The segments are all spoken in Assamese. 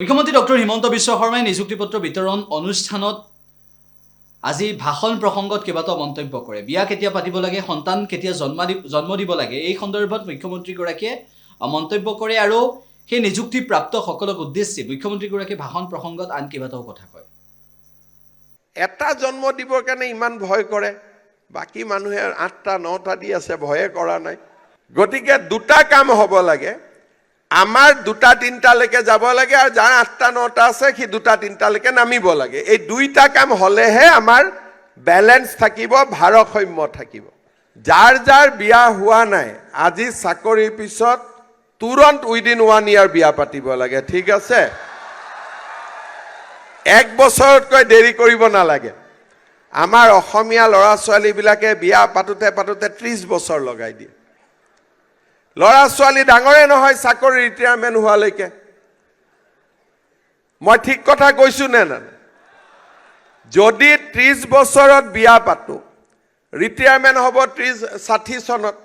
মুখ্যমন্ত্ৰী ডক্টৰ হিমন্ত বিশ্ব শৰ্মাই নিযুক্তিপত্ৰ বিতৰণ অনুষ্ঠানত আজি ভাষণ প্ৰসংগত কেইবাটাও মন্তব্য কৰে। বিয়া কেতিয়া পাতিব লাগে, সন্তান কেতিয়া জন্ম দিব লাগে, এই সন্দৰ্ভত মুখ্যমন্ত্ৰীগৰাকীয়ে মন্তব্য কৰে আৰু সেই নিযুক্তিপ্ৰাপ্ত সকলক উদ্দেশ্যি মুখ্যমন্ত্ৰীগৰাকীয়ে ভাষণ প্ৰসংগত আন কেইবাটাও কথা কয়। এটা জন্ম দিবৰ কাৰণে ইমান ভয় কৰে, বাকী মানুহে 8টা 9টা দি আছে, ভয়ে কৰা নাই। গতিকে দুটা কাম হ'ব লাগে, আমাৰ 2টা 3টালৈকে যাব লাগে আৰু যাৰ 8টা 9টা আছে সি 2টা 3টালৈকে নামিব লাগে। এই দুইটা কাম হলেহে আমাৰ বেলেন্স থাকিব, ভাৰসাম্য থাকিব। যাৰ যাৰ বিয়া হোৱা নাই আজি চাকৰিৰ পিছত তুৰন্ত উইদিন 1 ইয়াৰ বিয়া পাতিব লাগে, ঠিক আছে? 1 বছৰতকৈ দেৰি কৰিব নালাগে। আমাৰ অসমীয়া ল'ৰা ছোৱালীবিলাকে বিয়া পাতোতে 30 বছৰ লগাই দিয়ে। ল'ৰা ছোৱালী ডাঙৰে নহয় চাকৰি ৰিটায়াৰমেণ্ট হোৱালৈকে। মই ঠিক কথা কৈছো নে না? যদি 30 বছৰত বিয়া পাতো, ৰিটায়াৰমেণ্ট হ'ব 60 চনত,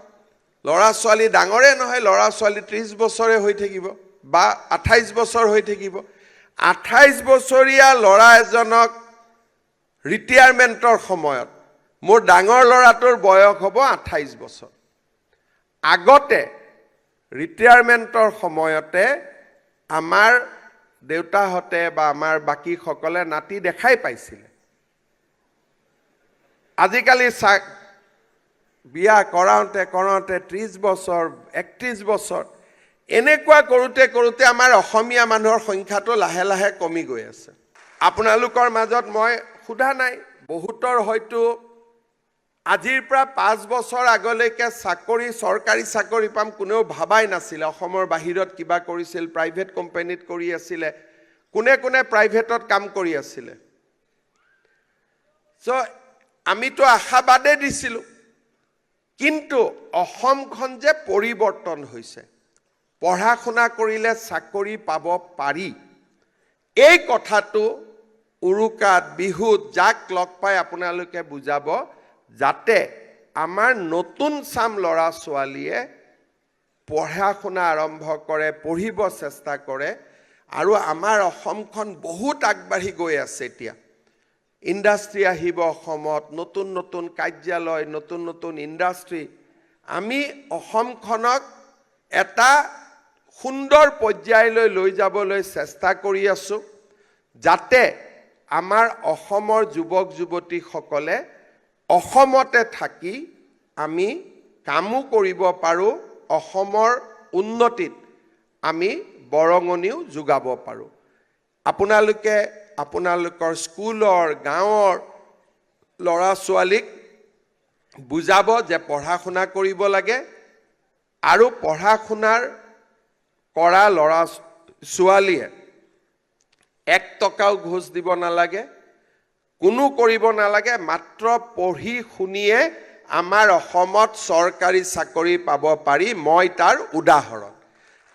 ল'ৰা ছোৱালী ডাঙৰে নহয়, ল'ৰা ছোৱালী 30 বছৰে হৈ থাকিব বা 28 বছৰ হৈ থাকিব। 28 বছৰীয়া ল'ৰা এজনক ৰিটায়াৰমেণ্টৰ সময়ত মোৰ ডাঙৰ ল'ৰাটোৰ বয়স হ'ব 28 বছৰ। আগতে ৰিটায়াৰমেণ্টৰ সময়তে আমাৰ দেউতাহঁতে বা আমাৰ বাকী সকলে নাতি দেখাই পাইছিলে। আজিকালি বিয়া কৰাওঁতে 30 বছৰ 31 বছৰ এনেকুৱা কৰোঁতে আমাৰ অসমীয়া মানুহৰ সংখ্যাটো লাহে লাহে কমি গৈ আছে। আপোনালোকৰ মাজত মই সোধা নাই, বহুতৰ হয়তো আজিৰ পৰা 5 বছৰ আগলৈকে চৰকাৰী চাকৰি পাম কোনেও ভাবাই নাছিলে। অসমৰ বাহিৰত কিবা কৰিছিল, প্ৰাইভেট কোম্পানীত কৰি আছিলে, কোনে প্ৰাইভেটত কাম কৰি আছিলে। আমিতো আশাবাদে দিছিলো, কিন্তু অসমখন যে পৰিৱৰ্তন হৈছে, পঢ়া শুনা কৰিলে চাকৰি পাব পাৰি, এই কথাটো উৰুকাত বিহুত যাক লগ পাই আপোনালোকে বুজাব, যাতে আমাৰ নতুন চাম ল'ৰা ছোৱালীয়ে পঢ়া শুনা আৰম্ভ কৰে, পঢ়িব চেষ্টা কৰে। আৰু আমাৰ অসমখন বহুত আগবাঢ়ি গৈ আছে। এতিয়া ইণ্ডাষ্ট্ৰী আহিব অসমত, নতুন নতুন কাৰ্যালয়, নতুন নতুন ইণ্ডাষ্ট্ৰী। আমি অসমখনক এটা সুন্দৰ পৰ্যায়লৈ লৈ যাবলৈ চেষ্টা কৰি আছো, যাতে আমাৰ অসমৰ যুৱক যুৱতীসকলে অসমতে থাকি আমি কামো কৰিব পাৰোঁ, অসমৰ উন্নতিত আমি বৰঙণিও যোগাব পাৰোঁ। আপোনালোকে আপোনালোকৰ স্কুলৰ গাঁৱৰ ল'ৰা ছোৱালীক বুজাব যে পঢ়া শুনা কৰিব লাগে, আৰু পঢ়া শুনাৰ কৰা ল'ৰা ছোৱালীয়ে 1 টকাও ঘোষ দিব নালাগে, কোনো কৰিব নালাগে, মাত্ৰ পঢ়ি শুনিয়ে আমাৰ অসমত চৰকাৰী চাকৰি পাব পাৰি। মই তাৰ উদাহৰণ।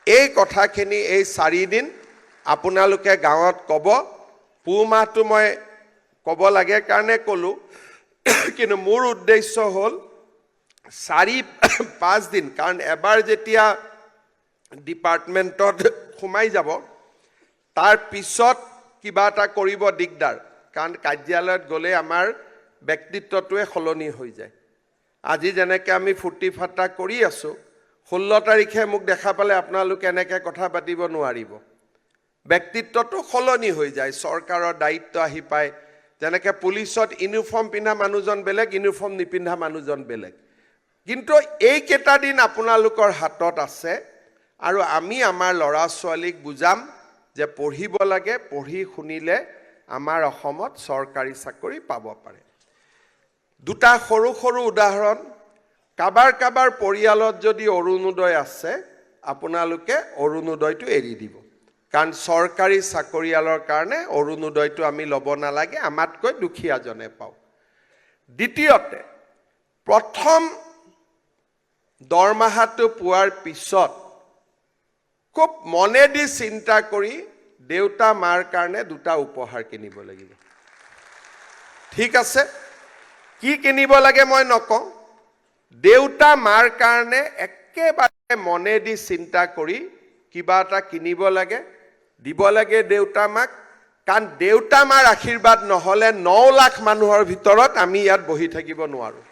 এই কথাখিনি এই 4 দিন আপোনালোকে গাঁৱত ক'ব। পুহ মাহটো মই ক'ব লাগে কাৰণে ক'লো, কিন্তু মোৰ উদ্দেশ্য হ'ল 4-5 দিন, কাৰণ এবাৰ যেতিয়া ডিপাৰ্টমেণ্টত সোমাই যাব তাৰ পিছত কিবা এটা কৰিব দিগদাৰ, কাৰণ কাৰ্যালয়ত গ'লে আমাৰ ব্যক্তিত্বটোৱে সলনি হৈ যায়। আজি যেনেকৈ আমি ফূৰ্তি ফাৰ্তা কৰি আছোঁ, 16 তাৰিখে মোক দেখা পালে আপোনালোকে এনেকৈ কথা পাতিব নোৱাৰিব। ব্যক্তিত্বটো সলনি হৈ যায়, চৰকাৰৰ দায়িত্ব আহি পায়। যেনেকৈ পুলিচত ইউনিফৰ্ম পিন্ধা মানুহজন বেলেগ, ইউনিফৰ্ম নিপিন্ধা মানুহজন বেলেগ। কিন্তু এইকেইটা দিন আপোনালোকৰ হাতত আছে, আৰু আমি আমাৰ ল'ৰা ছোৱালীক বুজাম যে পঢ়িব লাগে, পঢ়ি শুনিলে আমাৰ অসমত চৰকাৰী চাকৰি পাব পাৰে। 2টা সৰু সৰু উদাহৰণ। কাবাৰ পৰিয়ালত যদি অৰুণোদয় আছে, আপোনালোকে অৰুণোদয়টো এৰি দিব, কাৰণ চৰকাৰী চাকৰিয়ালৰ কাৰণে অৰুণোদয়টো আমি ল'ব নালাগে, আমাতকৈ দুখীয়াজনে পাওঁ। দ্বিতীয়তে, প্ৰথম দৰমহাটো পোৱাৰ পিছত খুব মনেদি চিন্তা কৰি দেউতা মাৰ কাৰণে 2টা উপহাৰ কিনিব লাগিব, ঠিক আছে? কি কিনিব লাগে মই নকওঁ, দেউতা মাৰ কাৰণে একেবাৰে মনেদি চিন্তা কৰি কিবা এটা কিনিব লাগে। দিব লাগে দেউতা মাক, কাৰণ দেউতা মাৰ আশীৰ্বাদ নহ'লে 9 লাখ মানুহৰ ভিতৰত আমি ইয়াত বহি থাকিব নোৱাৰোঁ।